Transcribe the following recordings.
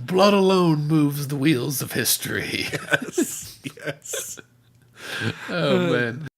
Blood alone moves the wheels of history. Yes. Yes. Oh, man.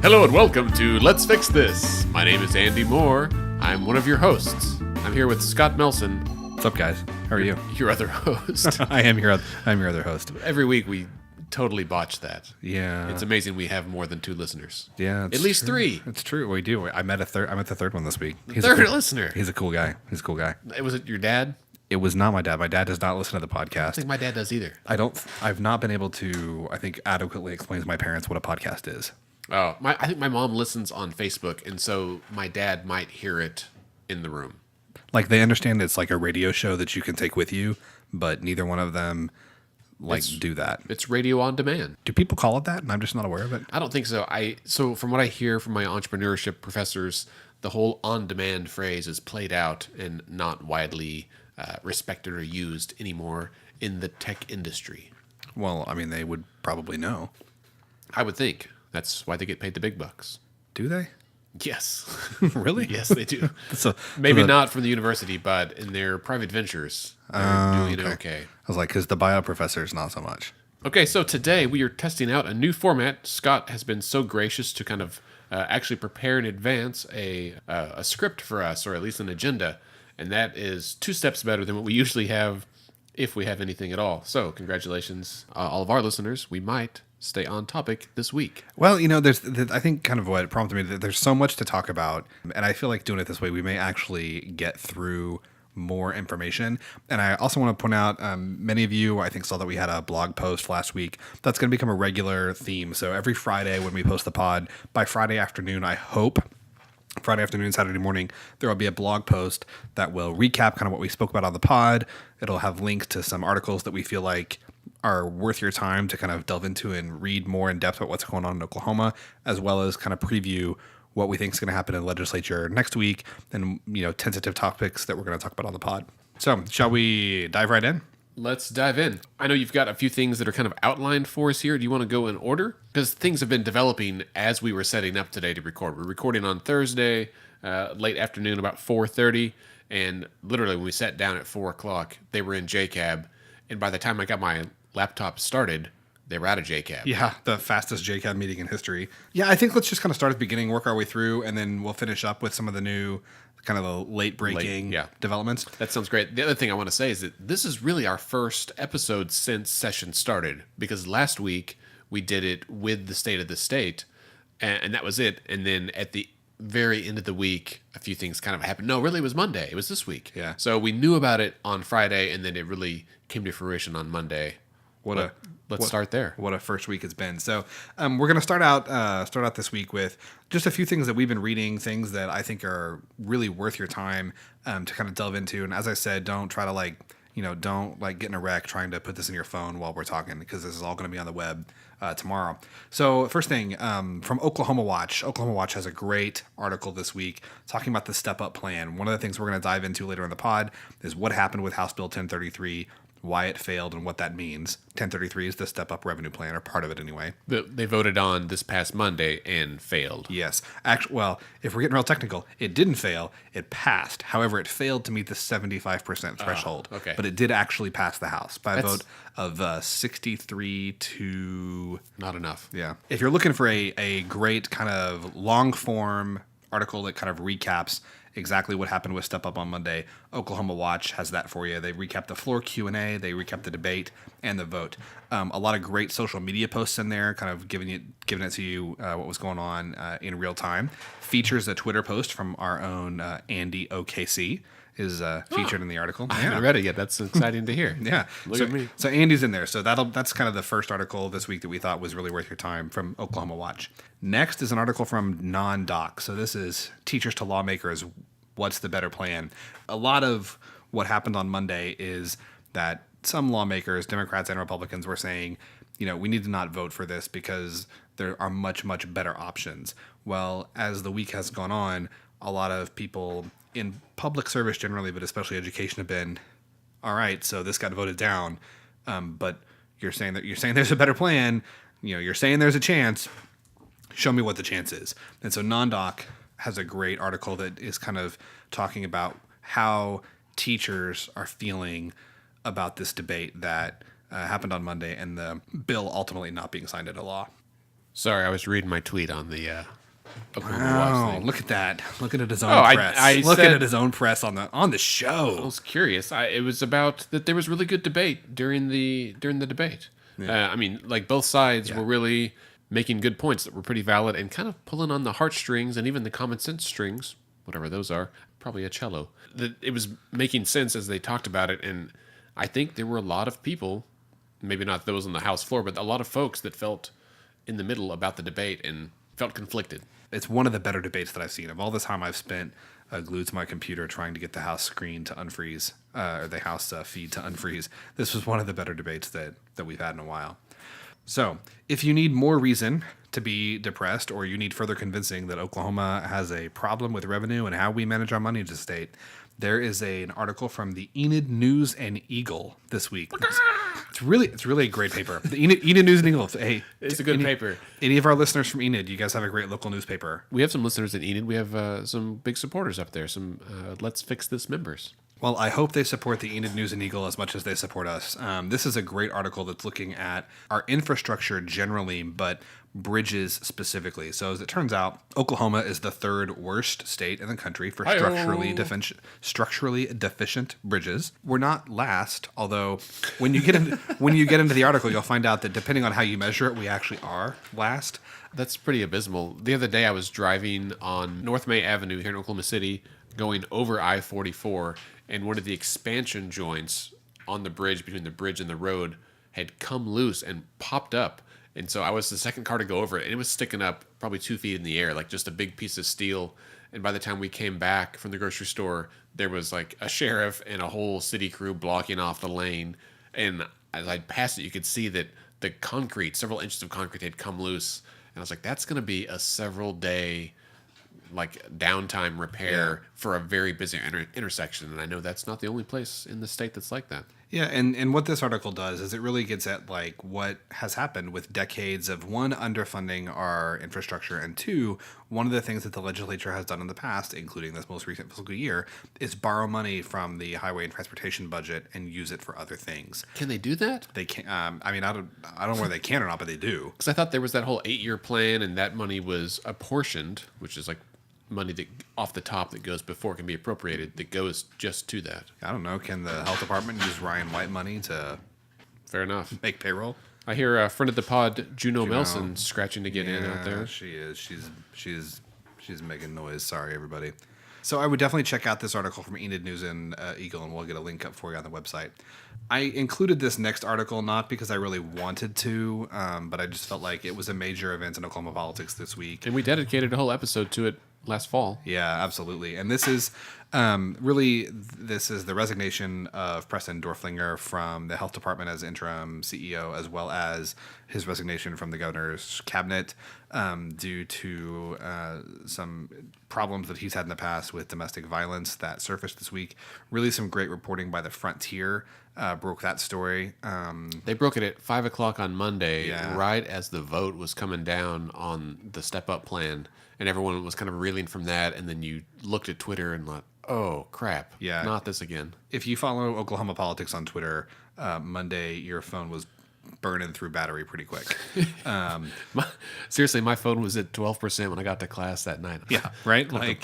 Hello and welcome to Let's Fix This. My name is Andy Moore. I'm one of your hosts. I'm here with Scott Nelson. What's up, guys? How are you? Your other host. I'm your other host. Every week we totally botch that. Yeah. It's amazing we have more than 2 listeners. Yeah. At least 3. It's true. We do. I met the third one this week. He's Third listener. He's a cool guy. Was it your dad? It was not my dad. My dad does not listen to the I don't podcast. think my dad does either. I've not been able to, adequately explain to my parents what a podcast is. Oh, I think my mom listens on Facebook, and so my dad might hear it in the room. Like, they understand it's like a radio show that you can take with you, but neither one of them do that. It's radio on demand. Do people call it that? And I'm just not aware of it. I don't think so. So from what I hear from my entrepreneurship professors, the whole on-demand phrase is played out and not widely respected or used anymore in the tech industry. Well, I mean, they would probably know. I would think. That's why they get paid the big bucks. Do they? Yes. Really? Yes, they do. Maybe not from the university, but in their private ventures, they're doing okay. I was like, because the bio professors, not so much. Okay, so today we are testing out a new format. Scott has been so gracious to kind of actually prepare in advance a script for us, or at least an agenda, and that is 2 steps better than what we usually have, if we have anything at all. So congratulations, all of our listeners. We might stay on topic this week. Well, I think kind of what prompted me, that there's so much to talk about, and I feel like doing it this way, we may actually get through more information. And I also want to point out, many of you, I think, saw that we had a blog post last week. That's going to become a regular theme. So every Friday when we post the pod, by Friday afternoon, I hope, Friday afternoon, Saturday morning, there will be a blog post that will recap kind of what we spoke about on the pod. It'll have links to some articles that we feel like are worth your time to kind of delve into and read more in depth about what's going on in Oklahoma, as well as kind of preview what we think is going to happen in the legislature next week, and tentative topics that we're going to talk about on the pod. So, shall we dive right in? Let's dive in. I know you've got a few things that are kind of outlined for us here. Do you want to go in order? Because things have been developing as we were setting up today to record. We're recording on Thursday, late afternoon, about 4:30, and literally when we sat down at 4 o'clock, they were in JCAB, and by the time I got my laptop started, they were out of JCAB. Yeah, the fastest JCAB meeting in history. Yeah, I think let's just kind of start at the beginning, work our way through, and then we'll finish up with some of the new, kind of the late-breaking developments. That sounds great. The other thing I want to say is that this is really our first episode since session started, because last week we did it with the state of the state, and that was it. And then at the very end of the week, a few things kind of happened. No, really, it was Monday. It was this week. Yeah. So we knew about it on Friday, and then it really came to fruition on Monday. Let's start there. What a first week it's been. So we're going to start out this week with just a few things that we've been reading, things that I think are really worth your time to kind of delve into. And as I said, don't try to don't get in a wreck trying to put this in your phone while we're talking, because this is all going to be on the web tomorrow. So first thing, from Oklahoma Watch. Oklahoma Watch has a great article this week talking about the Step Up Plan. One of the things we're going to dive into later in the pod is what happened with House Bill 1033, why it failed, and what that means. 1033 is the Step Up Revenue Plan, or part of it anyway. They voted on this past Monday and failed. Yes. Actually, well, if we're getting real technical, it didn't fail. It passed. However, it failed to meet the 75% threshold. Okay. But it did actually pass the House by a vote of 63 to... Not enough. Yeah. If you're looking for a great kind of long-form article that kind of recaps exactly what happened with Step Up on Monday, Oklahoma Watch has that for you. They recap the floor Q&A, they recap the debate and the vote. A lot of great social media posts in there, kind of giving it to you what was going on in real time. Features a Twitter post from our own Andy OKC is featured in the article. I haven't read it yet. That's exciting to hear. Yeah. Look at me. So Andy's in there. So that's kind of the first article this week that we thought was really worth your time from Oklahoma Watch. Next is an article from Non-Doc. So this is Teachers to Lawmakers, What's the Better Plan? A lot of what happened on Monday is that some lawmakers, Democrats and Republicans, were saying, we need to not vote for this because there are much, much better options. Well, as the week has gone on, a lot of people in public service generally, but especially education, have been, all right, so this got voted down, but You're saying there's a better plan. You're saying there's a chance. Show me what the chance is. And so NonDoc has a great article that is kind of talking about how teachers are feeling about this debate that happened on Monday and the bill ultimately not being signed into law. Sorry, I was reading my tweet on the Oklahoma Watch thing. Look at that! Look at his own press. Look at his own press on the show. I was curious. It was about that there was really good debate during the debate. Yeah. Both sides were really making good points that were pretty valid and kind of pulling on the heartstrings and even the common sense strings, whatever those are, probably a cello. That it was making sense as they talked about it, and I think there were a lot of people, maybe not those on the House floor, but a lot of folks that felt in the middle about the debate and felt conflicted. It's one of the better debates that I've seen. Of all the time I've spent glued to my computer trying to get the House screen to unfreeze, or the House feed to unfreeze, this was one of the better debates that we've had in a while. So, if you need more reason to be depressed, or you need further convincing that Oklahoma has a problem with revenue and how we manage our money as a state, there is an article from the Enid News and Eagle this week. It's really a great paper. The Enid News and Eagle. Hey, it's a good paper. Any of our listeners from Enid, you guys have a great local newspaper. We have some listeners in Enid. We have some big supporters up there. Some Let's Fix This members. Well, I hope they support the Enid News and Eagle as much as they support us. This is a great article that's looking at our infrastructure generally, but bridges specifically. So as it turns out, Oklahoma is the third worst state in the country for structurally deficient bridges. We're not last, although when you get into the article, you'll find out that depending on how you measure it, we actually are last. That's pretty abysmal. The other day I was driving on North May Avenue here in Oklahoma City, going over I-44, and one of the expansion joints on the bridge between the bridge and the road had come loose and popped up. And so I was the second car to go over it, and it was sticking up probably 2 feet in the air, like just a big piece of steel. And by the time we came back from the grocery store, there was like a sheriff and a whole city crew blocking off the lane. And as I passed it, you could see that the concrete, several inches of concrete had come loose. And I was like, that's going to be a several day downtime repair for a very busy intersection. And I know that's not the only place in the state that's like that. Yeah, and what this article does is it really gets at what has happened with decades of, one, underfunding our infrastructure, and two, one of the things that the legislature has done in the past, including this most recent fiscal year, is borrow money from the highway and transportation budget and use it for other things. Can they do that? They can. I don't know whether they can or not, but they do. Because I thought there was that whole 8-year plan, and that money was apportioned, which is like money that off the top that goes before it can be appropriated, that goes just to that. I don't know. Can the health department use Ryan White money to fair enough make payroll? I hear a friend of the pod, Juneau Nelson, scratching to get in out there. She is. She's making noise. Sorry, everybody. So I would definitely check out this article from Enid News and Eagle, and we'll get a link up for you on the website. I included this next article not because I really wanted to, but I just felt like it was a major event in Oklahoma politics this week. And we dedicated a whole episode to it last fall. Yeah, absolutely. And this is this is the resignation of Preston Doerflinger from the health department as interim CEO, as well as his resignation from the governor's cabinet due to some problems that he's had in the past with domestic violence that surfaced this week. Really some great reporting by the Frontier broke that story. They broke it at 5 o'clock on Monday, right as the vote was coming down on the step-up plan. And everyone was kind of reeling from that. And then you looked at Twitter and like, oh, crap. Yeah. Not this again. If you follow Oklahoma politics on Twitter, Monday, your phone was burning through battery pretty quick. Seriously, my phone was at 12% when I got to class that night. Yeah, right? Monday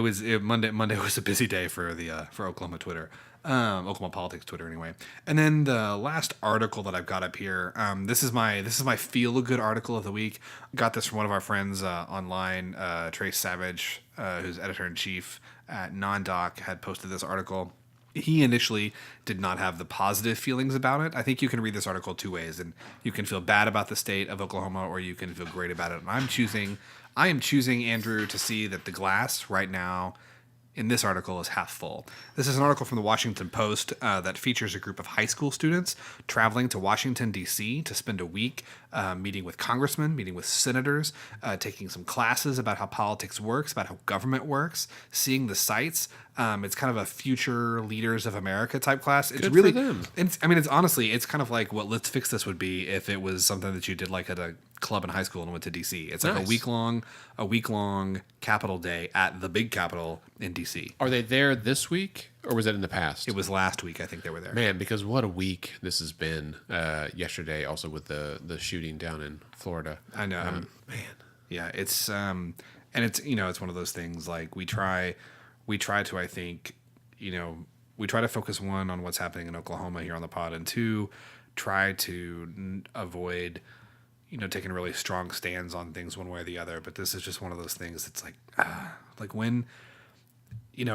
was a busy day for Oklahoma Twitter. Oklahoma politics Twitter anyway. And then the last article that I've got up here, this is my feel good article of the week. Got this from one of our friends online, Trai Savage, who's editor-in-chief at NonDoc, had posted this article. He initially did not have the positive feelings about it. I think you can read this article two ways, and you can feel bad about the state of Oklahoma, or you can feel great about it. And I am choosing, Andrew, to see that the glass right now in this article is half full. This is an article from the Washington Post that features a group of high school students traveling to Washington, D.C. to spend a week meeting with congressmen, meeting with senators, taking some classes about how politics works, about how government works, seeing the sites. It's kind of a future leaders of America type class. It's Good really, for them. it's honestly, it's kind of like what Let's Fix This would be if it was something that you did like at a club in high school and went to DC. It's like Nice. a week long Capitol Day at the big Capitol in DC. Are they there this week, or was that in the past? It was last week, I think they were there. Man, because what a week this has been. Yesterday, also with the shooting down in Florida. I know. Man. Yeah, it's and it's it's one of those things like we try to, I think, we try to focus one on what's happening in Oklahoma here on the pod, and two, try to avoid taking really strong stands on things one way or the other. But this is just one of those things that's like when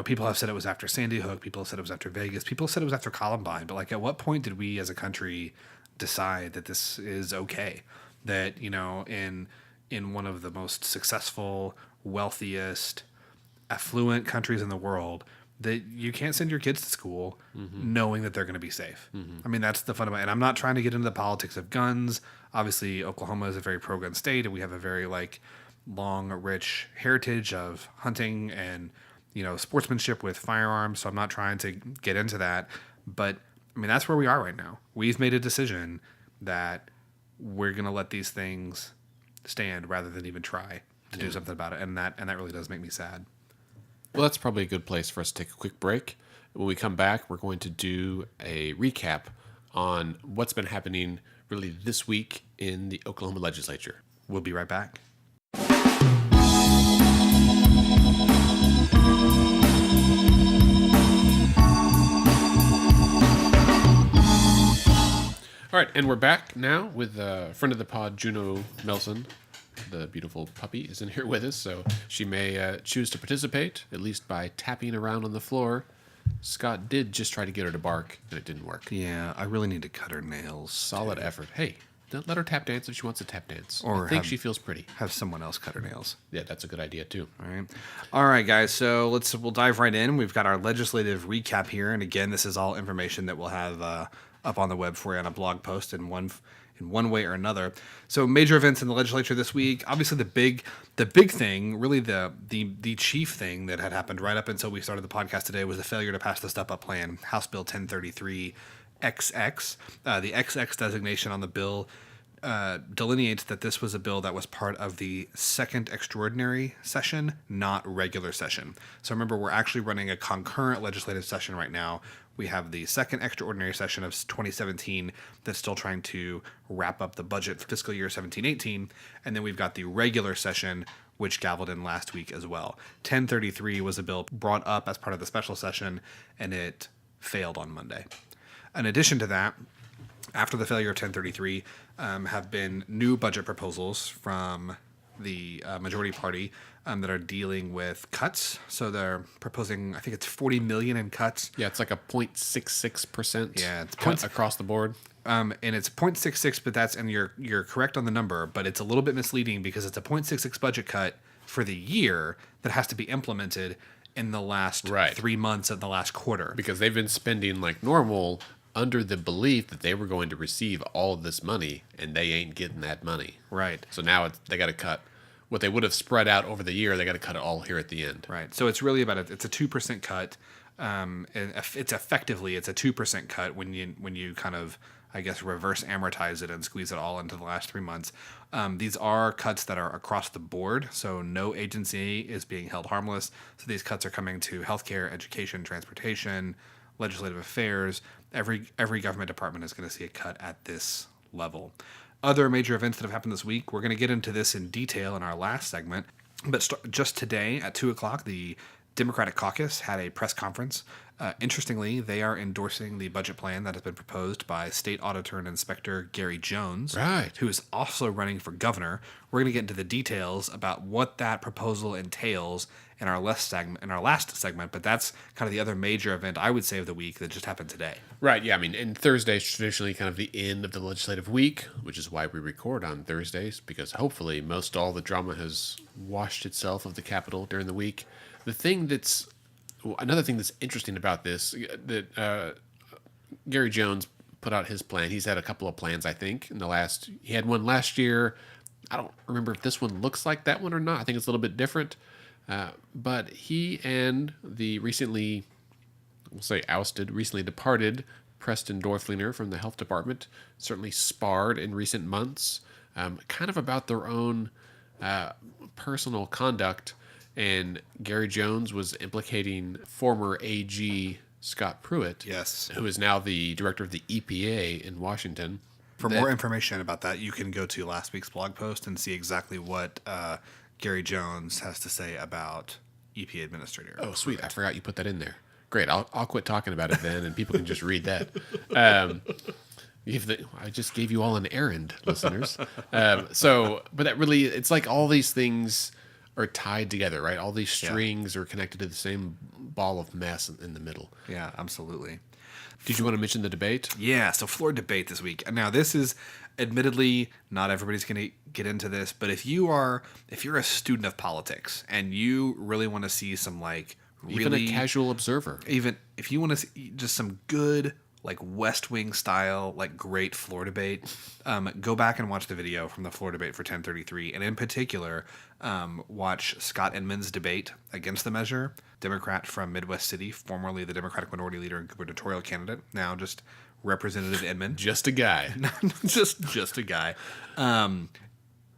people have said it was after Sandy Hook, people have said it was after Vegas, people have said it was after Columbine, but like at what point did we as a country decide that this is okay? That in one of the most successful, wealthiest, affluent countries in the world, that you can't send your kids to school knowing that they're going to be safe. I mean, that's the fundamental. And I'm not trying to get into the politics of guns. Obviously, Oklahoma is a very pro-gun state, and we have a very long, rich heritage of hunting and sportsmanship with firearms. So I'm not trying to get into that, but I mean that's where we are right now. We've made a decision that we're going to let these things stand rather than even try to do something about it, and that really does make me sad. Well, that's probably a good place for us to take a quick break. When we come back, we're going to do a recap on what's been happening really this week in the Oklahoma legislature. We'll be right back. All right, and we're back now with a friend of the pod, Juneau Nelson. The beautiful puppy is in here with us, so she may choose to participate, at least by tapping around on the floor. Scott did just try to get her to bark, and it didn't work. Yeah, I really need to cut her nails. Solid effort. Hey, don't let her tap dance if she wants to tap dance. Or I think she feels pretty. Have someone else cut her nails. Yeah, that's a good idea, too. All right, guys. So we'll dive right in. We've got our legislative recap here, and again, this is all information that we'll have up on the web for you on a blog post in one way or another. So major events in the legislature this week. Obviously the big thing, really the chief thing that had happened right up until we started the podcast today was the failure to pass the Step Up Plan, House Bill 1033 XX. The XX designation on the bill delineates that this was a bill that was part of the second extraordinary session, not regular session. So remember, we're actually running a concurrent legislative session right now. We have the second extraordinary session of 2017 that's still trying to wrap up the budget for fiscal year 17-18. And then we've got the regular session, which gavelled in last week as well. 1033 was a bill brought up as part of the special session, and it failed on Monday. In addition to that, after the failure of 1033, have been new budget proposals from the majority party that are dealing with cuts. So they're proposing, I think it's $40 million in cuts. Yeah, it's like a 0.66%. Yeah, it's cut across the board. And it's 0.66, but and you're correct on the number, but it's a little bit misleading because it's a 0.66 budget cut for the year that has to be implemented in the last 3 months of the last quarter. Because they've been spending like normal under the belief that they were going to receive all of this money, and they ain't getting that money. Right. So now they got to cut what they would have spread out over the year. They got to cut it all here at the end. Right. So it's really it's a 2% cut. And it's a 2% cut when you kind of, I guess, reverse amortize it and squeeze it all into the last 3 months. These are cuts that are across the board, so no agency is being held harmless. So these cuts are coming to healthcare, education, transportation, legislative affairs. Every government department is going to see a cut at this level. Other major events that have happened this week, we're going to get into this in detail in our last segment. But just today at 2 o'clock, the Democratic caucus had a press conference. Interestingly, they are endorsing the budget plan that has been proposed by State Auditor and Inspector Gary Jones, who is also running for governor. We're going to get into the details about what that proposal entails in our last segment, but that's kind of the other major event, I would say, of the week that just happened today. Right, yeah, I mean, and Thursday is traditionally kind of the end of the legislative week, which is why we record on Thursdays, because hopefully most all the drama has washed itself of the Capitol during the week. The thing that's another thing that's interesting about this, that Gary Jones put out his plan. He's had a couple of plans, I think, he had one last year. I don't remember if this one looks like that one or not. I think it's a little bit different. But he and the recently departed Preston Doerflinger from the health department certainly sparred in recent months, kind of about their own personal conduct. And Gary Jones was implicating former AG Scott Pruitt, Yes. who is now the director of the EPA in Washington. For more information about that, you can go to last week's blog post and see exactly what Gary Jones has to say about EPA Administrator. Oh, sweet. I forgot you put that in there. Great. I'll quit talking about it then, and people can just read that. I just gave you all an errand, listeners. But that really, it's like all these things are tied together, right? All these strings are connected to the same ball of mess in the middle. Yeah, absolutely. Did you want to mention the debate? Yeah, so floor debate this week. Now, this is admittedly not everybody's going to get into this, but if you're a student of politics and you really want to see some Even a casual observer, even if you want to see just some good West Wing style great floor debate, go back and watch the video from the floor debate for 1033, and in particular, watch Scott Inman's debate against the measure, Democrat from Midwest City, formerly the Democratic Minority Leader and gubernatorial candidate, now just Representative Inman. just a guy. just a guy.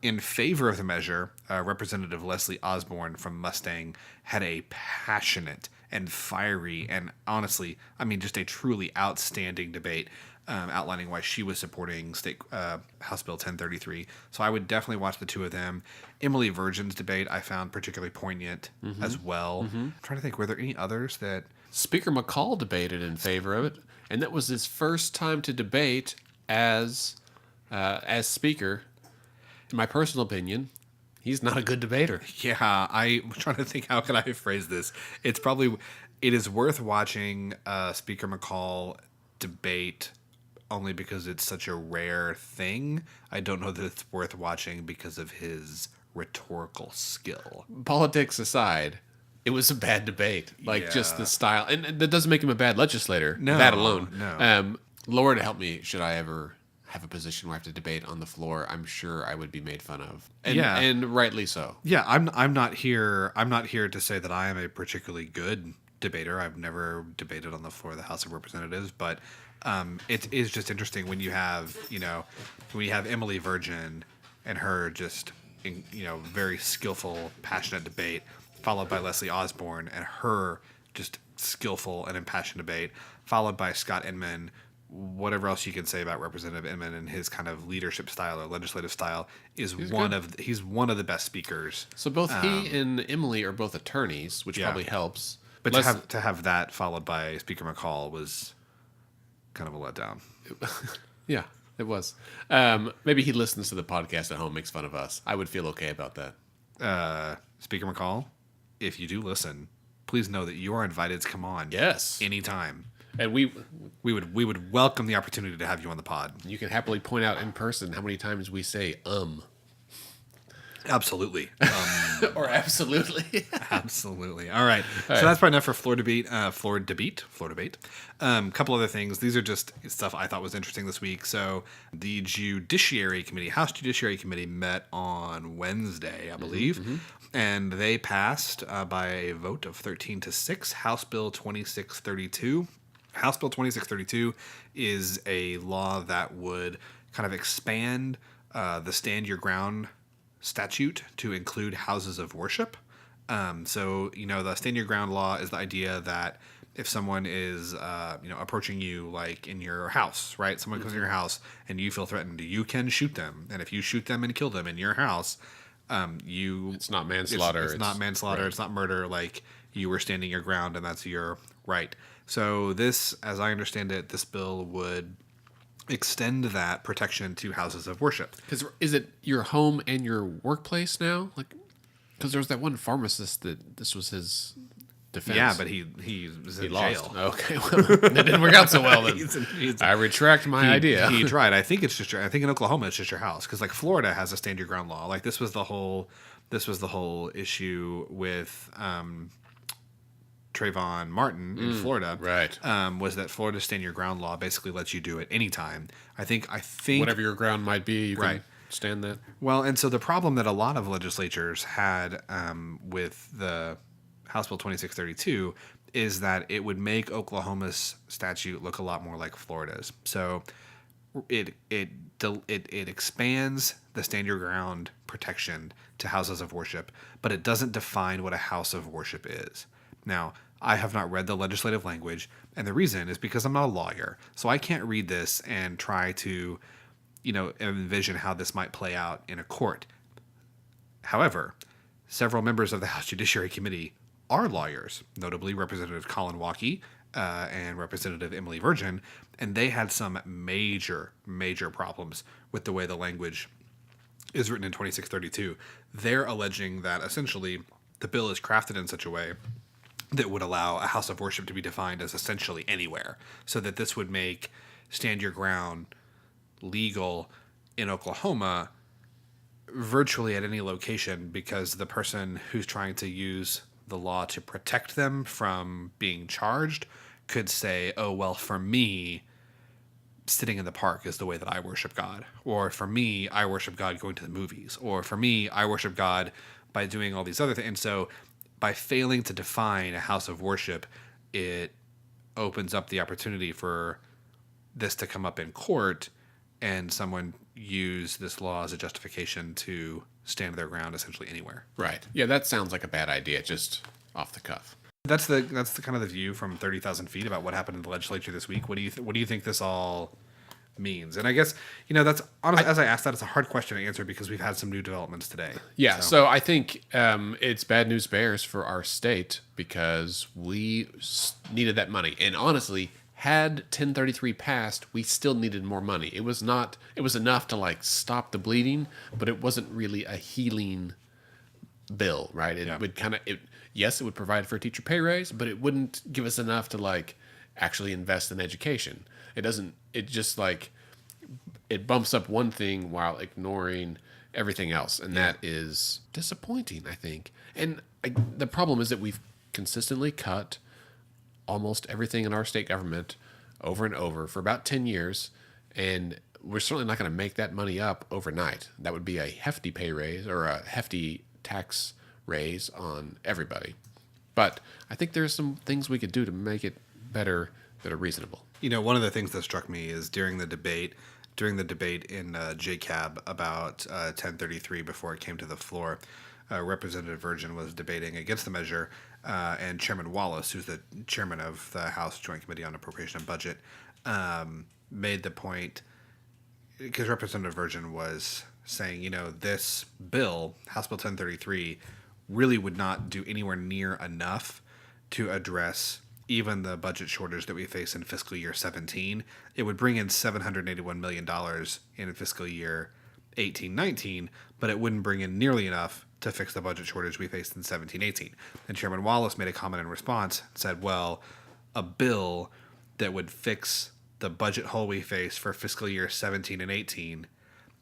In favor of the measure, Representative Leslie Osborne from Mustang had a passionate and fiery and honestly, just a truly outstanding debate outlining why she was supporting House Bill 1033. So I would definitely watch the two of them. Emily Virgin's debate I found particularly poignant as well. I'm trying to think, were there any others that... Speaker McCall debated in favor of it, and that was his first time to debate as Speaker. In my personal opinion, he's not a good debater. Yeah, I'm trying to think, how can I phrase this? It is worth watching Speaker McCall debate only because it's such a rare thing. I don't know that it's worth watching because of his rhetorical skill. Politics aside, it was a bad debate. Just the style. And that doesn't make him a bad legislator. No, that alone. No. Lord help me, should I ever have a position where I have to debate on the floor, I'm sure I would be made fun of. And rightly so. Yeah, I'm not here to say that I am a particularly good debater. I've never debated on the floor of the House of Representatives, but it is just interesting when you have Emily Virgin and her just very skillful, passionate debate, followed by Leslie Osborne and her just skillful and impassioned debate, followed by Scott Inman. Whatever else you can say about Representative Inman and his kind of leadership style or legislative style, he's one of the best speakers. So both he and Emily are both attorneys, which probably helps. But to have that followed by Speaker McCall was kind of a letdown. Yeah, it was. Maybe he listens to the podcast at home, makes fun of us. I would feel okay about that. Speaker McCall, if you do listen, please know that you are invited to come on. Yes, anytime. And we would welcome the opportunity to have you on the pod. You can happily point out in person how many times we say Absolutely. Or absolutely. Absolutely. All right. So that's probably enough for floor debate. Couple other things. These are just stuff I thought was interesting this week. So the House Judiciary Committee met on Wednesday, I believe, and they passed by a vote of 13-6 House Bill 2632. House Bill 2632 is a law that would kind of expand the Stand Your Ground statute to include houses of worship. So, the Stand Your Ground law is the idea that if someone is, approaching you like in your house, right? Someone comes in your house and you feel threatened, you can shoot them. And if you shoot them and kill them in your house, it's not manslaughter. It's not manslaughter. Right. It's not murder. Like, you were standing your ground and that's your right. So this, as I understand it, this bill would extend that protection to houses of worship. Because is it your home and your workplace now? Because there was that one pharmacist that this was his defense. Yeah, but he was in lost. jail. Okay, well, that didn't work out so well then. I retract my idea. He tried. I think in Oklahoma it's just your house, because Florida has a stand your ground law. This was the whole issue with Trayvon Martin in Florida, right. Was that Florida's stand your ground law basically lets you do it anytime. I think Whatever your ground might be, you right. can stand that. Well, and so the problem that a lot of legislatures had with the House Bill 2632 is that it would make Oklahoma's statute look a lot more like Florida's. So it expands the stand your ground protection to houses of worship, but it doesn't define what a house of worship is. Now, I have not read the legislative language, and the reason is because I'm not a lawyer. So I can't read this and try to, envision how this might play out in a court. However, several members of the House Judiciary Committee are lawyers, notably Representative Colin Walkie and Representative Emily Virgin, and they had some major, major problems with the way the language is written in 2632. They're alleging that essentially the bill is crafted in such a way that would allow a house of worship to be defined as essentially anywhere, so that this would make stand your ground legal in Oklahoma virtually at any location, because the person who's trying to use the law to protect them from being charged could say, oh, well, for me, sitting in the park is the way that I worship God. Or for me, I worship God going to the movies. Or for me, I worship God by doing all these other things. And so by failing to define a house of worship, it opens up the opportunity for this to come up in court and someone use this law as a justification to stand their ground essentially anywhere. Right. Yeah, that sounds like a bad idea, just off the cuff. That's the kind of the view from 30,000 feet about what happened in the legislature this week. What do you think this all means? And I guess, that's honestly, as I asked that, it's a hard question to answer because we've had some new developments today. Yeah. So I think it's bad news bears for our state because we needed that money. And honestly, had 1033 passed, we still needed more money. It was enough to stop the bleeding, but it wasn't really a healing bill, right? It would yes, it would provide for a teacher pay raise, but it wouldn't give us enough to actually invest in education. It doesn't, it just it bumps up one thing while ignoring everything else. And that is disappointing, I think. And the problem is that we've consistently cut almost everything in our state government over and over for about 10 years. And we're certainly not going to make that money up overnight. That would be a hefty pay raise or a hefty tax raise on everybody. But I think there's some things we could do to make it better that are reasonable. One of the things that struck me is during the debate in JCAB about 1033 before it came to the floor, Representative Virgin was debating against the measure, and Chairman Wallace, who's the chairman of the House Joint Committee on Appropriation and Budget, made the point, because Representative Virgin was saying, this bill, House Bill 1033, really would not do anywhere near enough to address even the budget shortage that we face in fiscal year 17. It would bring in $781 million in fiscal year 18-19, but it wouldn't bring in nearly enough to fix the budget shortage we faced in 17-18. And Chairman Wallace made a comment in response, said, well, a bill that would fix the budget hole we face for fiscal year 17 and 18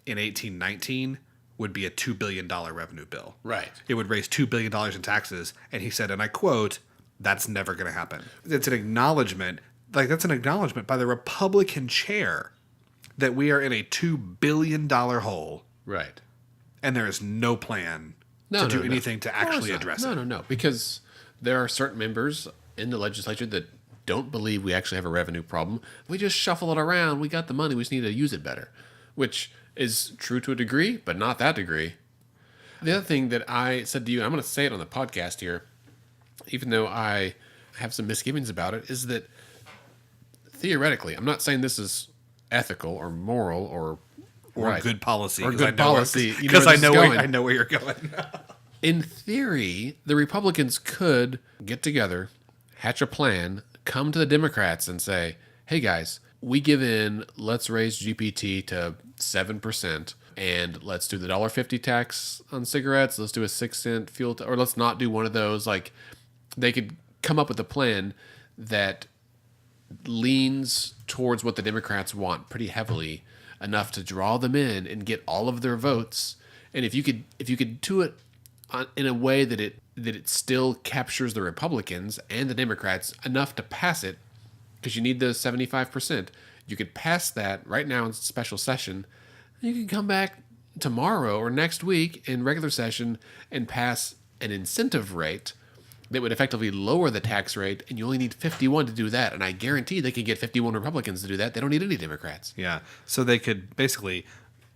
in 18-19 would be a $2 billion revenue bill. Right. It would raise $2 billion in taxes. And he said, and I quote, that's never going to happen. It's an acknowledgement, that's an acknowledgement by the Republican chair that we are in a $2 billion hole. Right. And there is no plan to do anything to actually address it. No. Because there are certain members in the legislature that don't believe we actually have a revenue problem. We just shuffle it around. We got the money. We just need to use it better, which is true to a degree, but not that degree. The other thing that I said to you, and I'm going to say it on the podcast here, even though I have some misgivings about it, is that theoretically, I'm not saying this is ethical or moral or right, good policy. Or good policy. Because I know where you're going. In theory, the Republicans could get together, hatch a plan, come to the Democrats and say, hey guys, we give in, let's raise GPT to 7%, and let's do the $1.50 tax on cigarettes, let's do a 6-cent fuel, or let's not do one of those. They could come up with a plan that leans towards what the Democrats want pretty heavily, enough to draw them in and get all of their votes. And if you could do it in a way that it still captures the Republicans and the Democrats enough to pass it, because you need the 75%. You could pass that right now in special session. You can come back tomorrow or next week in regular session and pass an incentive rate that would effectively lower the tax rate, and you only need 51 to do that. And I guarantee they could get 51 Republicans to do that. They don't need any Democrats. Yeah. So they could basically,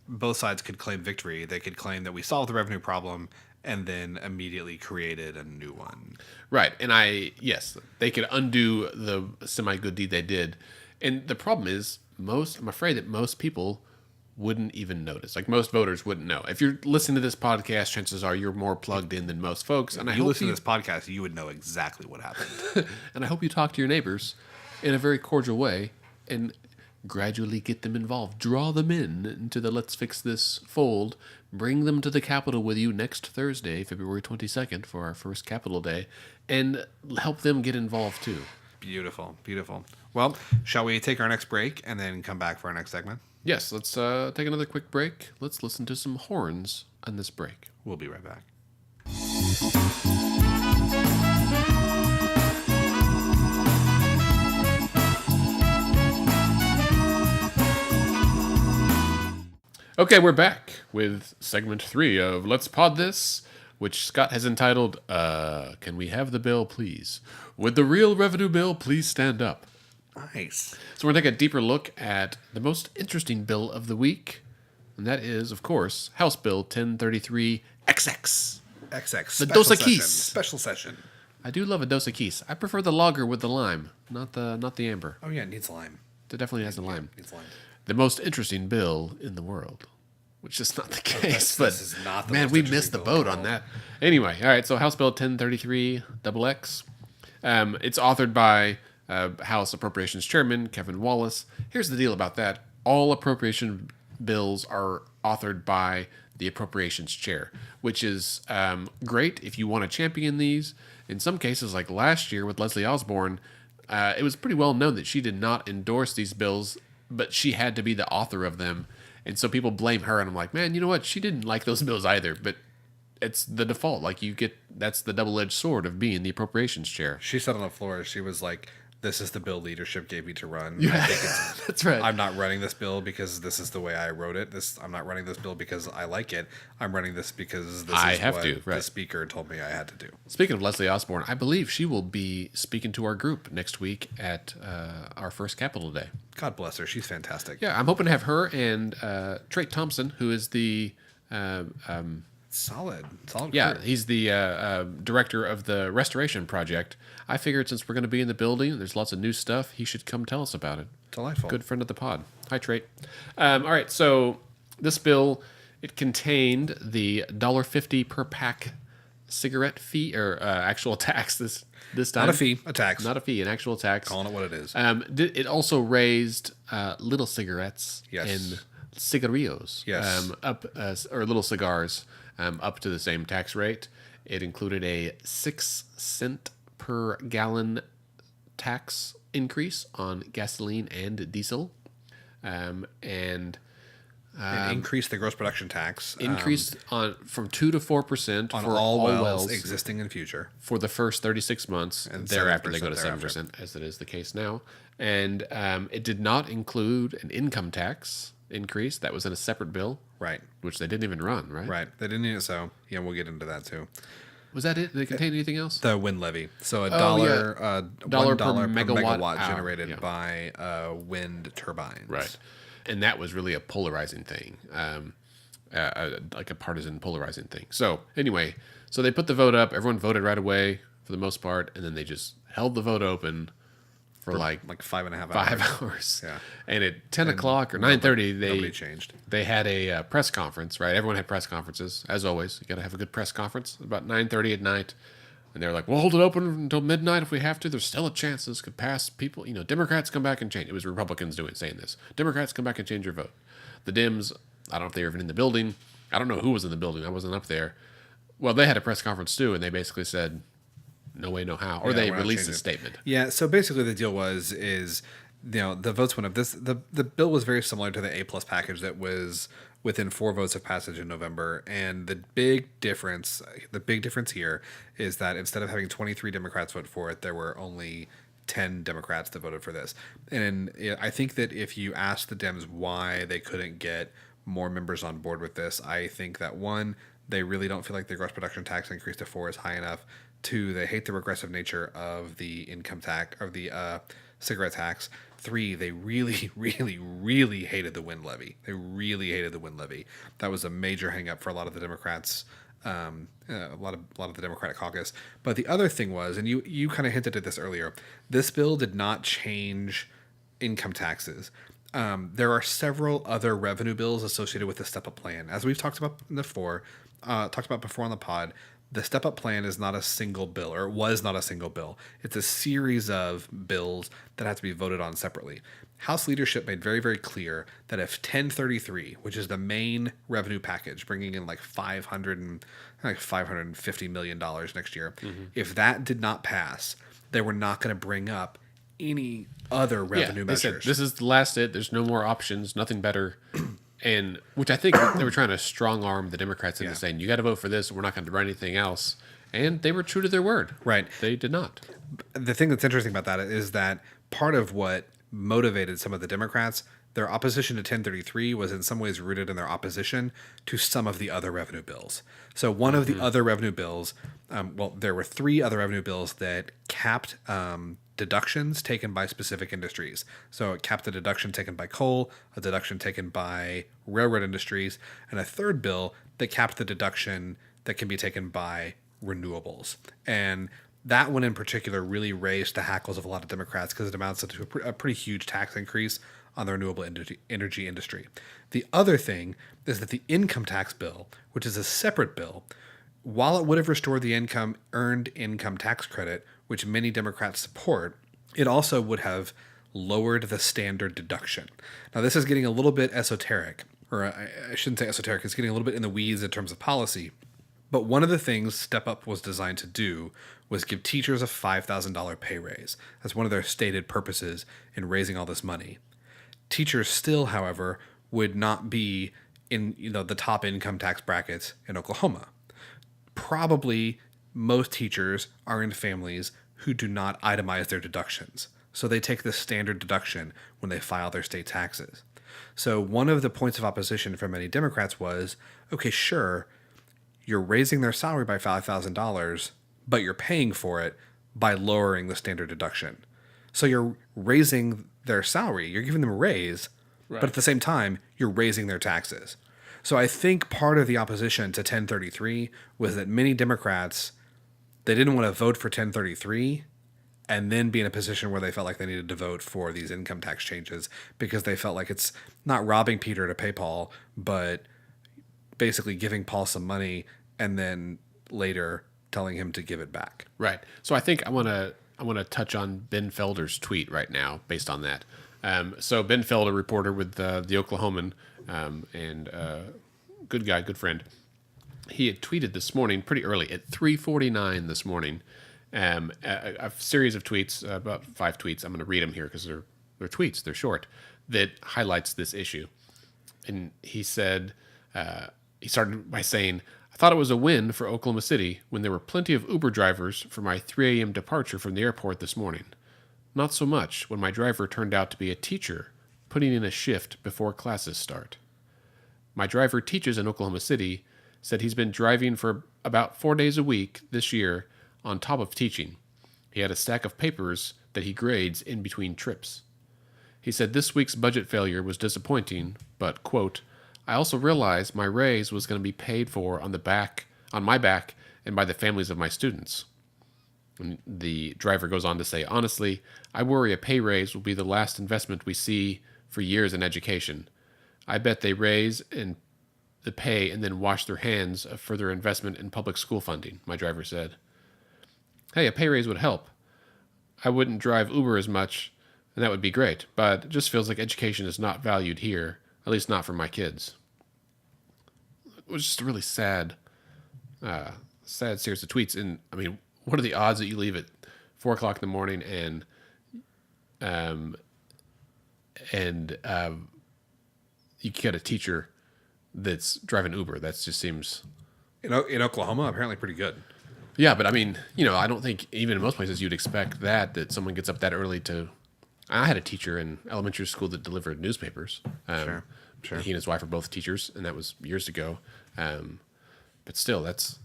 both sides could claim victory. They could claim that we solved the revenue problem and then immediately created a new one. Right. And yes, they could undo the semi-good deed they did. And the problem is, I'm afraid that most people wouldn't even notice. Like, most voters wouldn't know. If you're listening to this podcast, chances are you're more plugged in than most folks. And if you listen to this podcast, you would know exactly what happened. And I hope you talk to your neighbors in a very cordial way and gradually get them involved. Draw them into the Let's Fix This fold. Bring them to the Capitol with you next Thursday, February 22nd, for our first Capitol Day, and help them get involved too. Beautiful, beautiful. Well, shall we take our next break and then come back for our next segment? Yes, let's take another quick break. Let's listen to some horns on this break. We'll be right back. Okay, we're back with segment 3 of Let's Pod This, which Scott has entitled, Can We Have the Bill, Please? Would the real revenue bill please stand up? Nice. So we're going to take a deeper look at the most interesting bill of the week, and that is, of course, House Bill 1033XX. XX. The Dos Equis. Special session. I do love a Dos Equis. I prefer the lager with the lime, not the amber. Oh, yeah, it needs lime. It definitely has the lime. It needs lime. The most interesting bill in the world, which is not the case, but this is not the man, most we interesting missed the bill in boat the on world. that. Anyway, all right, so House Bill 1033XX. It's authored by House Appropriations Chairman Kevin Wallace. Here's the deal about that. All appropriation bills are authored by the Appropriations Chair, which is great if you want to champion these. In some cases, like last year with Leslie Osborne, it was pretty well known that she did not endorse these bills, but she had to be the author of them. And so people blame her, and I'm like, man, you know what? She didn't like those bills either, but it's the default. Like, that's the double-edged sword of being the Appropriations Chair. She said on the floor, she was like, this is the bill leadership gave me to run. Yeah, I think it's, that's right. I'm not running this bill because this is the way I wrote it. I'm not running this bill because I like it. I'm running this because this I is have what to, right. the speaker told me I had to do. Speaking of Leslie Osborne, I believe she will be speaking to our group next week at our first Capitol Day. God bless her. She's fantastic. Yeah, I'm hoping to have her and Trai Thompson, who is the Solid. yeah, crew. he's the director of the restoration project. I figured since we're going to be in the building, there's lots of new stuff, he should come tell us about it. Delightful. Good friend of the pod. Hi, Trai. All right, so this bill, it contained the $1.50 per pack cigarette fee, or actual tax this time. Not a fee, a tax. Not a fee, an actual tax. Calling it what it is. It also raised little cigarettes Yes. and cigarillos, Yes. up or little cigars, up to the same tax rate. It included a 6-cent per gallon tax increase on gasoline and diesel, and It increased the gross production tax. increased from 2 to 4% on for all wells wells existing in future. for the first 36 months, And thereafter they go to 7% 7%, as it is the case now. And it did not include an income tax increase. That was in a separate bill, Right. which they didn't even run, right? Right. They didn't need it, so yeah, we'll get into that too. Was that it? Did it contain anything else? The wind levy. So a Oh, dollar, Dollar per megawatt hour. generated Yeah. by wind turbines. Right. And that was really a polarizing thing, like a partisan polarizing thing. So anyway, so they put the vote up. Everyone voted right away for the most part, and then they just held the vote open for like 5.5 5 hours. hours. Yeah. And at 10 o'clock or 9:30, Nobody changed. They had a press conference, right? Everyone had press conferences, as always. You got to have a good press conference about 9:30 at night. And they're like, we'll hold it open until midnight if we have to. There's still a chance this could pass. People, Democrats come back and change. It was Republicans saying this. Democrats come back and change your vote. The Dems, I don't know if they were even in the building. I don't know who was in the building. I wasn't up there. Well, they had a press conference too, and they basically said, no way, no how. Or Yeah, they we're not released a changing. statement. Yeah, so basically the deal is the votes went up. The bill was very similar to the A+ package that was within 4 votes of passage in November. And the big difference here is that instead of having 23 Democrats vote for it, there were only 10 Democrats that voted for this. And I think that if you ask the Dems why they couldn't get more members on board with this, I think that one, they really don't feel like the gross production tax increase to 4 is high enough. 2, they hate the regressive nature of the income tax, of the cigarette tax. 3, they really, really, really hated the wind levy. That was a major hang-up for a lot of the Democrats, a lot of the Democratic caucus. But the other thing was, and you kind of hinted at this earlier, this bill did not change income taxes. There are several other revenue bills associated with the step-up plan. As we've talked about before on the pod, the step-up plan is not a single bill, or it was not a single bill. It's a series of bills that have to be voted on separately. House leadership made very, very clear that if 1033, which is the main revenue package, bringing in like $550 million next year, if that did not pass, they were not going to bring up any other revenue measures. They said, this is the last it. There's no more options, nothing better. And which I think they were trying to strong arm the Democrats into saying, you got to vote for this. We're not going to do anything else. And they were true to their word. Right. They did not. The thing that's interesting about that is that part of what motivated some of the Democrats, their opposition to 1033 was in some ways rooted in their opposition to some of the other revenue bills. So one of the other revenue bills, there were 3 other revenue bills that capped deductions taken by specific industries. So it capped the deduction taken by coal, a deduction taken by railroad industries, and a third bill that capped the deduction that can be taken by renewables. And that one in particular really raised the hackles of a lot of Democrats because it amounts to a pretty huge tax increase on the renewable energy industry. The other thing is that the income tax bill, which is a separate bill, while it would have restored the earned income tax credit, which many Democrats support, it also would have lowered the standard deduction. Now, this is getting a little bit esoteric, or I shouldn't say esoteric, it's getting a little bit in the weeds in terms of policy. But one of the things Step Up was designed to do was give teachers a $5,000 pay raise. That's one of their stated purposes in raising all this money. Teachers still, however, would not be in the top income tax brackets in Oklahoma. Probably most teachers are in families who do not itemize their deductions. So they take the standard deduction when they file their state taxes. So one of the points of opposition for many Democrats was, okay, sure, you're raising their salary by $5,000, but you're paying for it by lowering the standard deduction. So you're raising their salary, you're giving them a raise, but at the same time, you're raising their taxes. So I think part of the opposition to 1033 was that many Democrats, they didn't want to vote for 1033 and then be in a position where they felt like they needed to vote for these income tax changes because they felt like it's not robbing Peter to pay Paul, but basically giving Paul some money and then later telling him to give it back. Right. So I think I want to touch on Ben Felder's tweet right now based on that. So Ben Feld, a reporter with the Oklahoman, and good guy, good friend, he had tweeted this morning pretty early at 3:49 this morning, a series of tweets, about 5 tweets. I'm going to read them here because they're tweets, they're short, that highlights this issue. And he said, he started by saying, I thought it was a win for Oklahoma City when there were plenty of Uber drivers for my 3 a.m. departure from the airport this morning. Not so much when my driver turned out to be a teacher putting in a shift before classes start. My driver teaches in Oklahoma City, said he's been driving for about 4 days a week this year on top of teaching. He had a stack of papers that he grades in between trips. He said this week's budget failure was disappointing, but, quote, I also realized my raise was going to be paid for on my back and by the families of my students. And the driver goes on to say, honestly, I worry a pay raise will be the last investment we see for years in education. I bet they raise and the pay and then wash their hands of further investment in public school funding, my driver said. Hey, a pay raise would help. I wouldn't drive Uber as much, and that would be great, but it just feels like education is not valued here, at least not for my kids. It was just a really sad series of tweets. And I mean, what are the odds that you leave at 4 o'clock in the morning and and you get a teacher that's driving Uber. That just seems... In Oklahoma, apparently pretty good. Yeah, but I mean, I don't think even in most places you'd expect that someone gets up that early to... I had a teacher in elementary school that delivered newspapers. Sure. He and his wife are both teachers, and that was years ago. But still, that's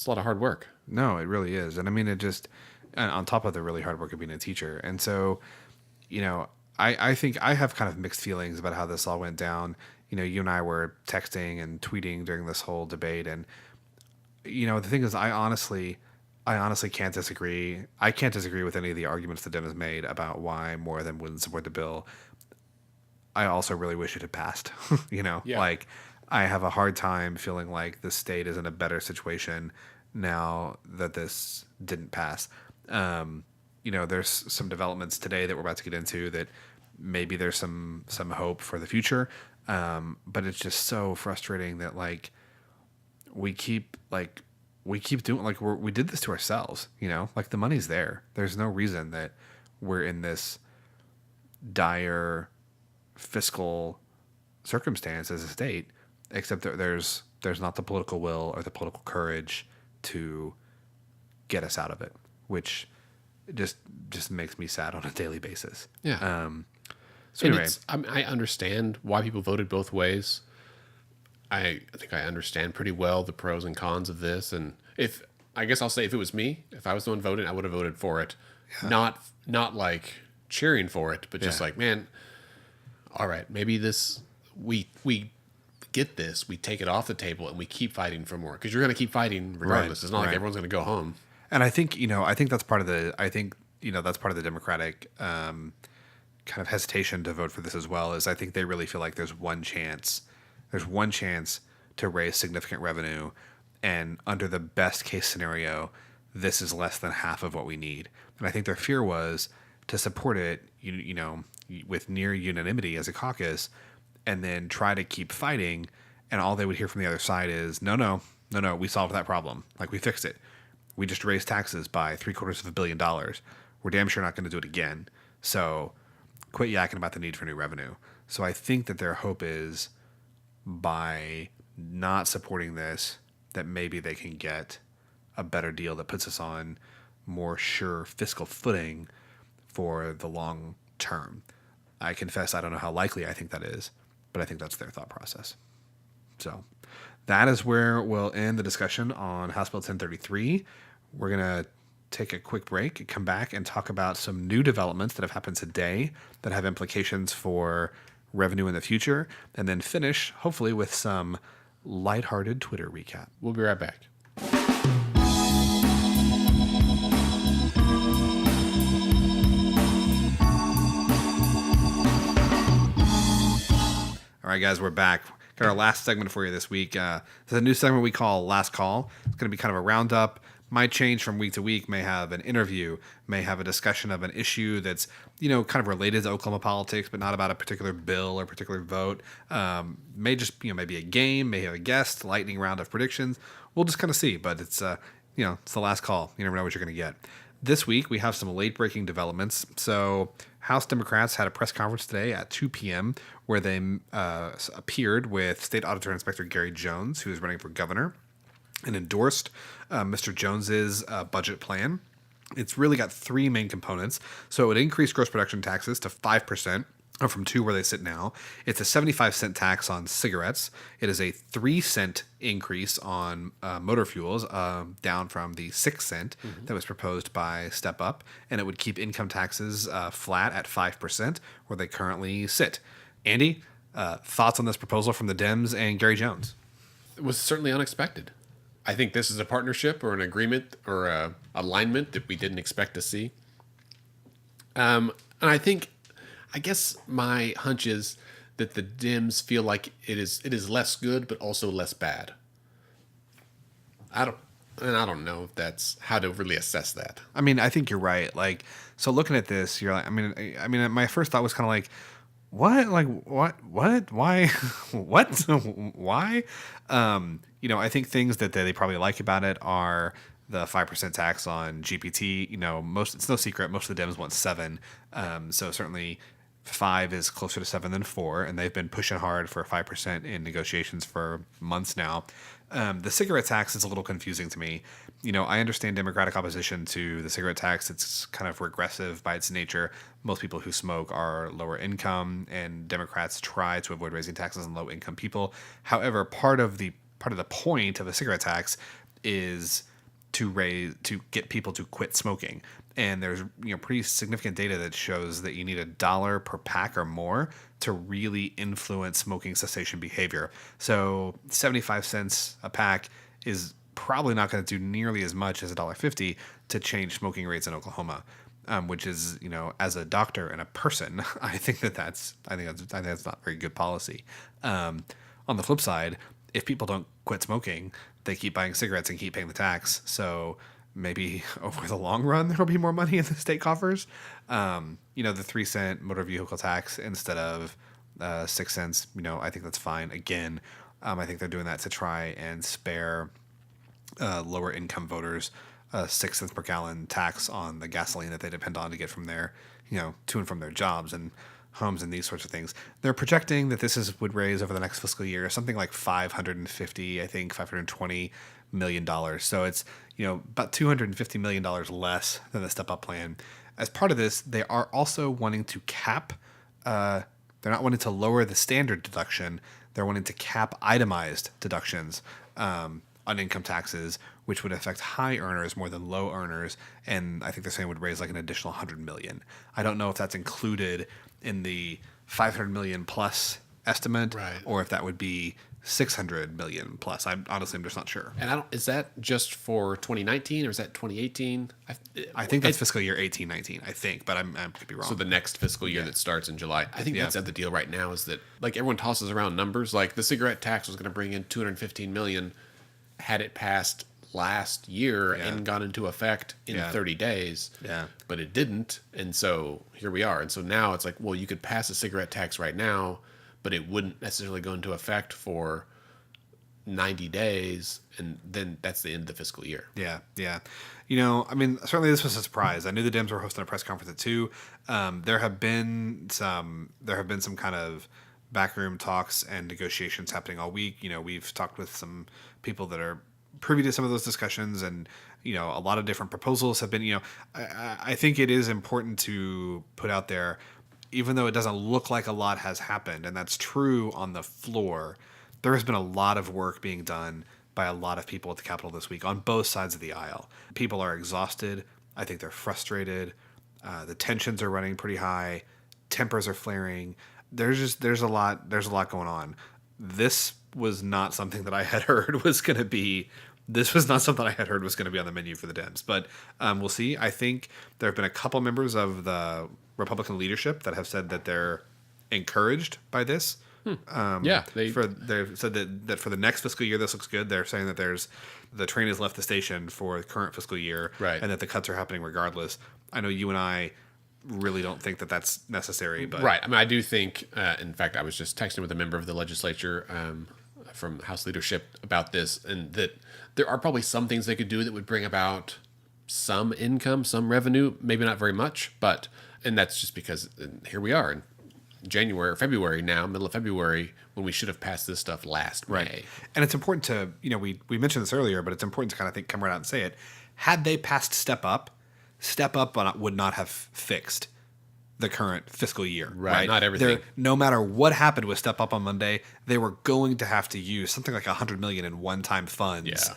a lot of hard work. No, it really is. And I mean, it just, on top of the really hard work of being a teacher. And so, I think I have kind of mixed feelings about how this all went down. You and I were texting and tweeting during this whole debate. And, the thing is, I honestly can't disagree. I can't disagree with any of the arguments that Dem has made about why more of them wouldn't support the bill. I also really wish it had passed. Yeah. Like, I have a hard time feeling like the state is in a better situation now that this didn't pass. There's some developments today that we're about to get into that maybe there's some hope for the future. But it's just so frustrating that we keep doing we did this to ourselves, like the money's there. There's no reason that we're in this dire fiscal circumstance as a state, except that there's not the political will or the political courage to get us out of it, which just makes me sad on a daily basis. Yeah. So anyway, I understand why people voted both ways. I think I understand pretty well the pros and cons of this. And if it was me, if I was the one voting, I would have voted for it. Yeah. Not like cheering for it, but just man, all right, maybe this, we get this, we take it off the table and we keep fighting for more. Cause you're going to keep fighting regardless. Right. It's not like everyone's going to go home. And I think that's part of the Democratic, kind of hesitation to vote for this as well, is I think they really feel like there's one chance to raise significant revenue, and under the best case scenario, this is less than half of what we need. And I think their fear was to support it, with near unanimity as a caucus, and then try to keep fighting, and all they would hear from the other side is, no, we solved that problem. Like, we fixed it. We just raised taxes by $750 million. We're damn sure not going to do it again. So quit yakking about the need for new revenue. So I think that their hope is, by not supporting this, that maybe they can get a better deal that puts us on more sure fiscal footing for the long term. I confess I don't know how likely I think that is, but I think that's their thought process. So that is where we'll end the discussion on House Bill 1033. We're going to take a quick break, come back, and talk about some new developments that have happened today that have implications for revenue in the future, and then finish, hopefully, with some lighthearted Twitter recap. We'll be right back. All right, guys, we're back. Got our last segment for you this week. This is a new segment we call Last Call. It's going to be kind of a roundup. Might change from week to week, may have an interview, may have a discussion of an issue that's, kind of related to Oklahoma politics, but not about a particular bill or particular vote. May just, maybe a game, may have a guest, lightning round of predictions. We'll just kind of see, but it's, it's the last call. You never know what you're going to get. This week, we have some late-breaking developments. So House Democrats had a press conference today at 2 p.m. where they appeared with State Auditor Inspector Gary Jones, who is running for governor, and endorsed Mr. Jones's budget plan. It's really got three main components. So it would increase gross production taxes to 5%, or from 2% where they sit now. It's a 75-cent tax on cigarettes. It is a 3-cent increase on motor fuels, down from the 6-cent that was proposed by Step Up. And it would keep income taxes flat at 5%, where they currently sit. Andy, thoughts on this proposal from the Dems and Gary Jones? It was certainly unexpected. I think this is a partnership or an agreement or a alignment that we didn't expect to see. And I guess my hunch is that the Dems feel like it is less good, but also less bad. I don't know if that's how to really assess that. I mean, I think you're right. Like, so looking at this, you're like, I mean, my first thought was kind of like, what? Like, what? Why? What? Why? I think things that they probably like about it are the 5% tax on GPT. It's no secret, most of the Dems want 7%. So certainly 5 is closer to 7 than 4, and they've been pushing hard for 5% in negotiations for months now. The cigarette tax is a little confusing to me. I understand Democratic opposition to the cigarette tax. It's kind of regressive by its nature. Most people who smoke are lower income, and Democrats try to avoid raising taxes on low income people. However, part of the point of a cigarette tax is to get people to quit smoking. And there's pretty significant data that shows that you need $1 per pack or more to really influence smoking cessation behavior. So 75 cents a pack is probably not going to do nearly as much as $1.50 to change smoking rates in Oklahoma, which is, as a doctor and a person, I think that's not very good policy. On the flip side, if people don't quit smoking, they keep buying cigarettes and keep paying the tax. So maybe over the long run, there'll be more money in the state coffers. The 3-cent motor vehicle tax instead of 6 cents, I think that's fine. Again, I think they're doing that to try and spare lower income voters 6 cents per gallon tax on the gasoline that they depend on to get from their, to and from their jobs and homes and these sorts of things. They're projecting that would raise over the next fiscal year something like $520 million. So it's about $250 million less than the step up plan. As part of this, they are also wanting to cap. They're not wanting to lower the standard deduction. They're wanting to cap itemized deductions on income taxes, which would affect high earners more than low earners. And I think they're saying would raise like an additional $100 million. I don't know if that's included in the $500 million plus estimate, right, or if that would be $600 million plus. I'm just not sure. And is that just for 2019 or is that 2018? I think that's fiscal year 18-19. I think, but I could be wrong. So the next fiscal year that starts in July. I think that's the deal right now is that like everyone tosses around numbers. Like the cigarette tax was going to bring in $215 million had it passed last year and gone into effect in 30 days. Yeah. But it didn't. And so here we are. And so now it's like, well, you could pass a cigarette tax right now, but it wouldn't necessarily go into effect for 90 days. And then that's the end of the fiscal year. Yeah. Yeah. Certainly this was a surprise. I knew the Dems were hosting a press conference at 2. There have been some kind of backroom talks and negotiations happening all week. We've talked with some people that are privy to some of those discussions, and a lot of different proposals have been. I think it is important to put out there, even though it doesn't look like a lot has happened, and that's true on the floor. There has been a lot of work being done by a lot of people at the Capitol this week on both sides of the aisle. People are exhausted. I think they're frustrated. The tensions are running pretty high. Tempers are flaring. There's a lot going on. This was not something that I had heard was going to be. This was not something I had heard was going to be on the menu for the Dems, but we'll see. I think there have been a couple members of the Republican leadership that have said that they're encouraged by this. They've said that for the next fiscal year, this looks good. They're saying that the train has left the station for the current fiscal year, right, and that the cuts are happening regardless. I know you and I really don't think that that's necessary, but right. I do think. In fact, I was just texting with a member of the legislature from House leadership about this, and that there are probably some things they could do that would bring about some income, some revenue, maybe not very much, and that's just because here we are in January or February now, middle of February, when we should have passed this stuff last May. And it's important to, we mentioned this earlier, but it's important to kind of come right out and say it. Had they passed Step Up would not have fixed the current fiscal year. Right. Not everything. No matter what happened with Step Up on Monday, they were going to have to use something like $100 million in one-time funds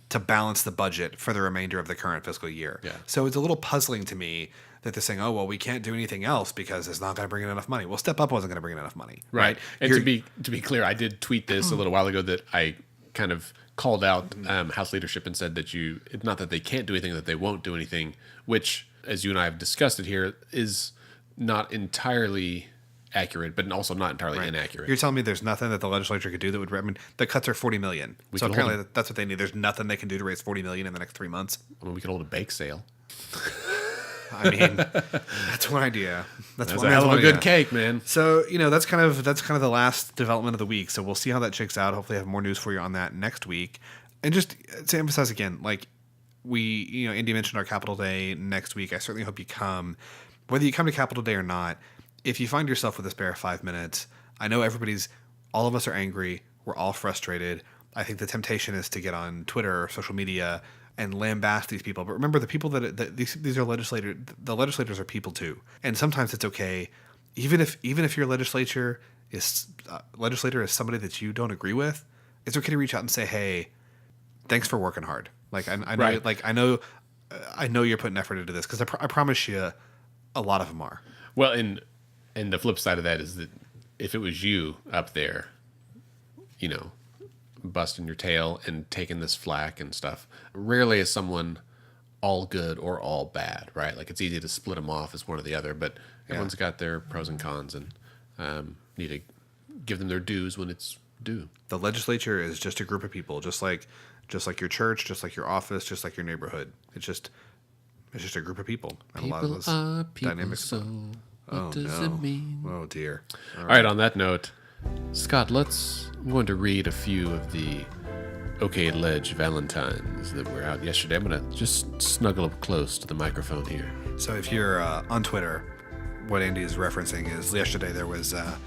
to balance the budget for the remainder of the current fiscal year. Yeah. So it's a little puzzling to me that they're saying, oh, well, we can't do anything else because it's not going to bring in enough money. Well, Step Up wasn't going to bring in enough money. Right. And to be clear, I did tweet this a little while ago that I kind of called out House leadership and said that it's not that they can't do anything, that they won't do anything, which, as you and I have discussed it here, is not entirely accurate, but also not entirely inaccurate. You're telling me there's nothing that the legislature could do that would, the cuts are $40 million. So apparently that's what they need. There's nothing they can do to raise $40 million in the next 3 months. We could hold a bake sale. That's one idea. That's a hell of a good cake, man. So, that's kind of the last development of the week. So we'll see how that shakes out. Hopefully I have more news for you on that next week. And just to emphasize again, Indy mentioned our Capitol Day next week. I certainly hope you come. Whether you come to Capitol Day or not, if you find yourself with a spare 5 minutes, I know all of us are angry. We're all frustrated. I think the temptation is to get on Twitter or social media and lambast these people. But remember, the people that these are legislators. The legislators are people too, and sometimes it's okay, even if your legislator is somebody that you don't agree with. It's okay to reach out and say, "Hey, thanks for working hard. Like I know, Right. like I know you're putting effort into this because I promise you, a lot of them are." Well, and the flip side of that is that if it was you up there, busting your tail and taking this flack and stuff, rarely is someone all good or all bad, right? Like, it's easy to split them off as one or the other, but everyone's got their pros and cons, and need to give them their dues when it's due. The legislature is just a group of people, just like your church, just like your office, just like your neighborhood. It's just a group of people. And People a lot of those are people, dynamics. so what does it mean? Oh dear. All right, on that note, Scott, I'm going to read a few of the OK Ledge Valentines that were out yesterday. I'm going to just snuggle up close to the microphone here. So if you're on Twitter, what Andy is referencing is yesterday there was a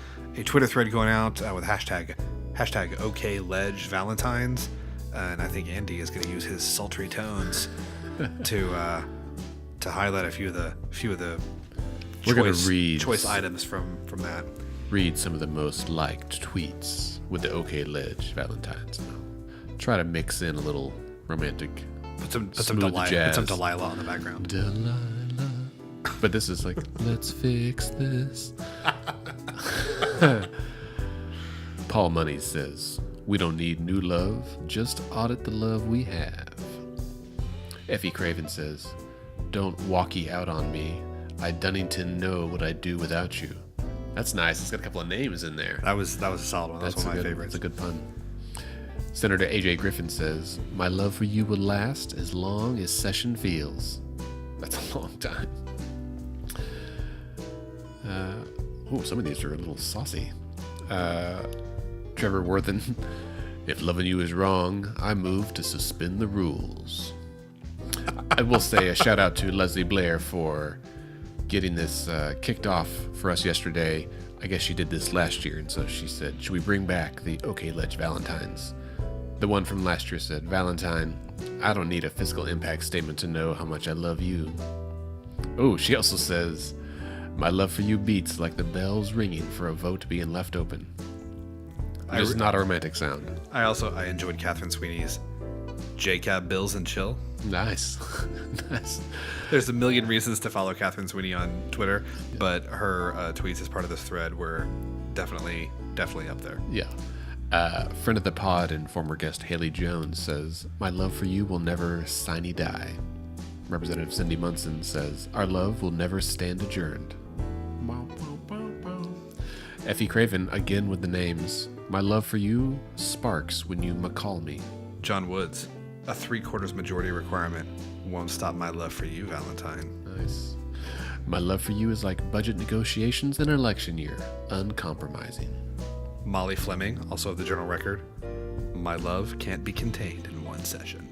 Twitter thread going out with hashtag OK Ledge Valentines, and I think Andy is going to use his sultry tones to highlight a few of the We're going to read choice items from that. Read some of the most liked tweets with the OK Ledge Valentines. Try to mix in a little romantic, Put some jazz. Delilah on the background. Delilah. But this is like, let's fix this. Paul Money says, we don't need new love, just audit the love we have. Effie Craven says, don't walkie out on me. I Dunnington know what I'd do without you. That's nice. It's got a couple of names in there. That was a solid one. That's one of my favorites. That's a good pun. Senator A.J. Griffin says, my love for you will last as long as session feels. That's a long time. Some of these are a little saucy. Trevor Worthen, if loving you is wrong, I move to suspend the rules. I will say a shout out to Leslie Blair for getting this kicked off for us yesterday. I guess she did this last year, and so she said, should we bring back the OK Ledge Valentines? The one from last year said, Valentine, I don't need a fiscal impact statement to know how much I love you. Oh, she also says, my love for you beats like the bells ringing for a vote being left open. It's not a romantic sound. I enjoyed Catherine Sweeney's JCab Bills and Chill. Nice. Nice. There's a million reasons to follow Catherine Sweeney on Twitter, but her tweets as part of this thread were definitely up there. Yeah. Friend of the pod and former guest Haley Jones says, my love for you will never sine die. Representative Cindy Munson says, our love will never stand adjourned. Effie Craven, again with the names, my love for you sparks when you McCall me. John Woods, a 3/4 majority requirement won't stop my love for you, Valentine. Nice. My love for you is like budget negotiations in an election year, uncompromising. Molly Fleming, also of the Journal Record, my love can't be contained in one session.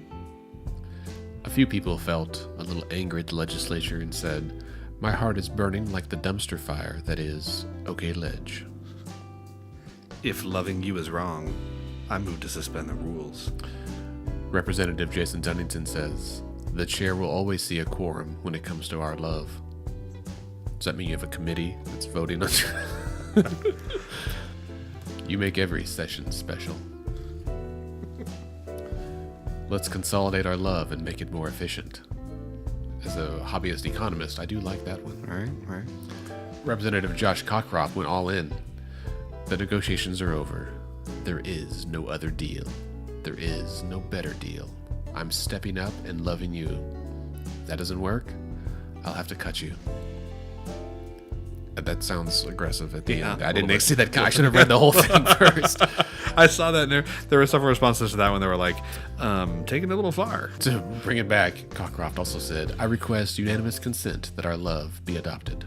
A few people felt a little angry at the legislature and said, my heart is burning like the dumpster fire that is OK Ledge. If loving you is wrong, I move to suspend the rules. Representative Jason Dunnington says, the chair will always see a quorum when it comes to our love. Does that mean you have a committee that's voting on You make every session special. Let's consolidate our love and make it more efficient. As a hobbyist economist, I do like that one. All right. Representative Josh Cockcroft went all in. The negotiations are over. There is no other deal. There is no better deal. I'm stepping up and loving you. If that doesn't work, I'll have to cut you. That sounds aggressive at the end. I didn't see that. I should have read the whole thing first. I saw that, and there were several responses to that one. They were like, taking it a little far. To bring it back, Cockcroft also said, I request unanimous consent that our love be adopted.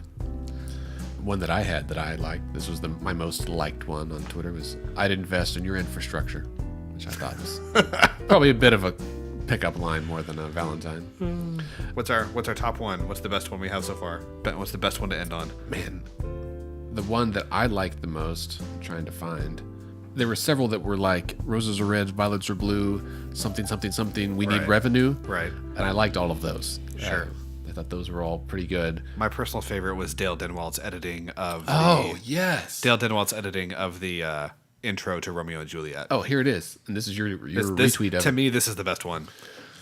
One that I had that I liked, this was my most liked one on Twitter, was I'd invest in your infrastructure, which I thought was probably a bit of a pickup line more than a Valentine. What's our top one? What's the best one we have so far? What's the best one to end on? Man, the one that I liked the most, I'm trying to find, there were several that were like roses are red, violets are blue, something, something, something, we need revenue. Right. And I liked all of those. Sure. I thought those were all pretty good. My personal favorite was Dale Denwald's editing of yes. Dale Denwald's editing of the intro to Romeo and Juliet. Oh, here it is. And this is your retweet of To it. me, this is the best one.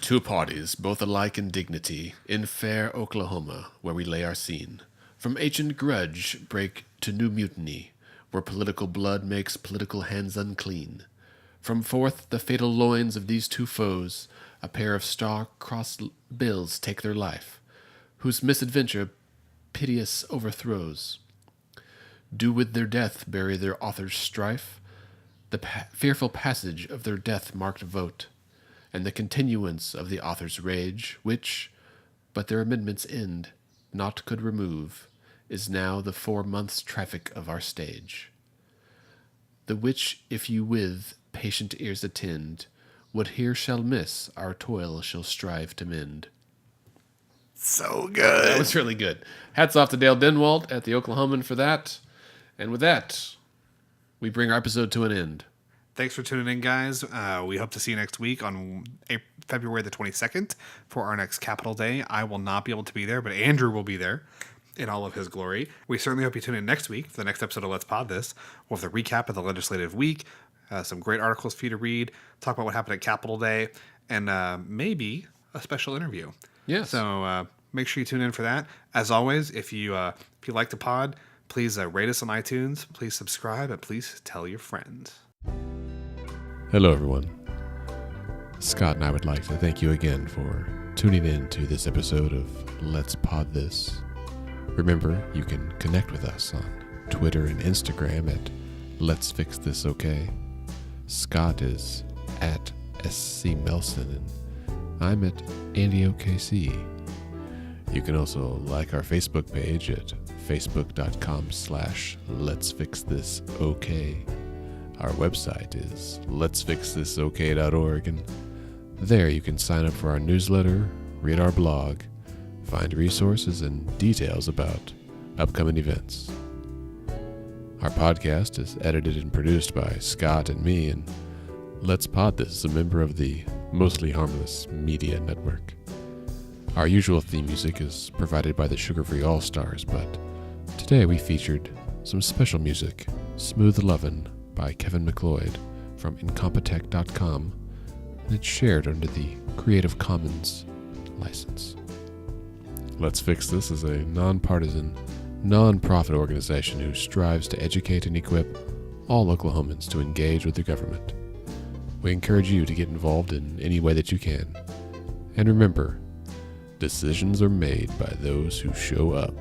Two parties, both alike in dignity, in fair Oklahoma, where we lay our scene. From ancient grudge break to new mutiny, where political blood makes political hands unclean. From forth the fatal loins of these two foes, a pair of star-crossed bills take their life, whose misadventure piteous overthrows. Do with their death bury their author's strife, the fearful passage of their death-marked vote, and the continuance of the author's rage, which, but their amendments end, naught could remove, is now the 4 months' traffic of our stage. The which, if you with patient ears attend, what here shall miss, our toil shall strive to mend. So good. That was really good. Hats off to Dale Denwald at the Oklahoman for that. And with that, we bring our episode to an end. Thanks for tuning in, guys. We hope to see you next week on February the 22nd for our next Capitol Day. I will not be able to be there, but Andrew will be there in all of his glory. We certainly hope you tune in next week for the next episode of Let's Pod This. We'll have the recap of the legislative week, some great articles for you to read, talk about what happened at Capitol Day, and maybe a special interview. Yes. So make sure you tune in for that. As always, if you like the pod, please rate us on iTunes, please subscribe, and please tell your friends. Hello, everyone. Scott and I would like to thank you again for tuning in to this episode of Let's Pod This. Remember, you can connect with us on Twitter and Instagram at Let's Fix This OK. Scott is at SC Melson, and I'm at AndyOKC. You can also like our Facebook page at facebook.com/Let's Fix This OK. Our website is letsfixthisok.org, and there you can sign up for our newsletter, read our blog, find resources and details about upcoming events. Our podcast is edited and produced by Scott and me, and Let's Pod This is a member of the Mostly Harmless Media Network. Our usual theme music is provided by the Sugar-Free All-Stars, but today we featured some special music, Smooth Lovin' by Kevin McLeod from Incompetech.com, and it's shared under the Creative Commons license. Let's Fix This is a nonpartisan, non-profit organization who strives to educate and equip all Oklahomans to engage with the government. We encourage you to get involved in any way that you can. And remember, decisions are made by those who show up.